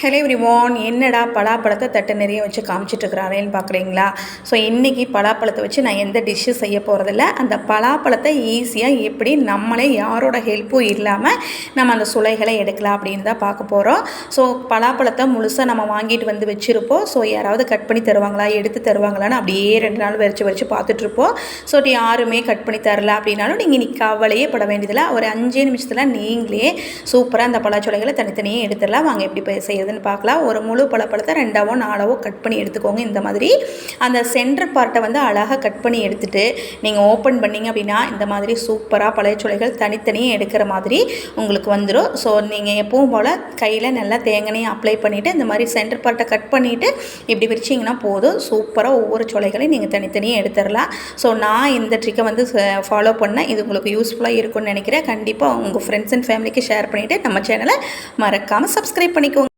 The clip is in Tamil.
ஹலோ எவ்ரிவான், என்னடா பலாப்பழத்தை தட்டு நிறைய வச்சு காமிச்சிட்ருக்குறாரேன்னு பார்க்குறீங்களா? ஸோ இன்றைக்கி பலாப்பழத்தை வச்சு நான் எந்த டிஷ்ஷு செய்ய போகிறதில்ல. அந்த பலாப்பழத்தை ஈஸியாக எப்படி நம்மளே யாரோட ஹெல்ப்பும் இல்லாமல் நம்ம அந்த சுளைகளை எடுக்கலாம் அப்படின்னு தான் பார்க்க போகிறோம். ஸோ பலாப்பழத்தை முழுசாக நம்ம வாங்கிட்டு வந்து வச்சுருப்போம். ஸோ யாராவது கட் பண்ணி தருவாங்களா, எடுத்து தருவாங்களான்னு அப்படியே 2 நாள் வச்சு பார்த்துட்ருப்போம். ஸோ யாருமே கட் பண்ணி தரல அப்படின்னாலும் நீங்கள் இன்றைக்கி கவலையே பட வேண்டியதில்லை. ஒரு 5 நிமிஷத்தில் நீங்களே சூப்பராக அந்த பலாச்சுளைகளை தனித்தனியே எடுத்துடலாம். வாங்க எப்படி செய்யறது பார்க்கலாம். ஒரு முழு பழத்தை 2வோ 4வோ கட் பண்ணி எடுத்துக்கோங்க. இந்த மாதிரி அந்த சென்டர் பார்ட்டை வந்து அழகாக கட் பண்ணி எடுத்துட்டு நீங்கள் ஓப்பன் பண்ணிங்க அப்படின்னா இந்த மாதிரி சூப்பராக பழையச்சுளைகள் தனித்தனியே எடுக்கிற மாதிரி உங்களுக்கு வந்துடும். ஸோ நீங்கள் எப்பவும் போல் கையில் நல்லா தேங்காயை அப்ளை பண்ணிவிட்டு இந்த மாதிரி சென்டர் பார்ட்டை கட் பண்ணிவிட்டு இப்படி பிரிச்சிங்கன்னா போதும். சூப்பராக ஒவ்வொரு சுளைகளையும் நீங்கள் தனித்தனியே எடுத்துடலாம். ஸோ நான் இந்த ட்ரிக்கை வந்து ஃபாலோ பண்ணேன். இது உங்களுக்கு யூஸ்ஃபுல்லாக இருக்கும்னு நினைக்கிறேன். கண்டிப்பாக உங்கள் ஃப்ரெண்ட்ஸ் அண்ட் ஃபேமிலிக்கு ஷேர் பண்ணிவிட்டு நம்ம சேனலை மறக்காமல் சப்ஸ்கிரைப் பண்ணிக்கோங்க.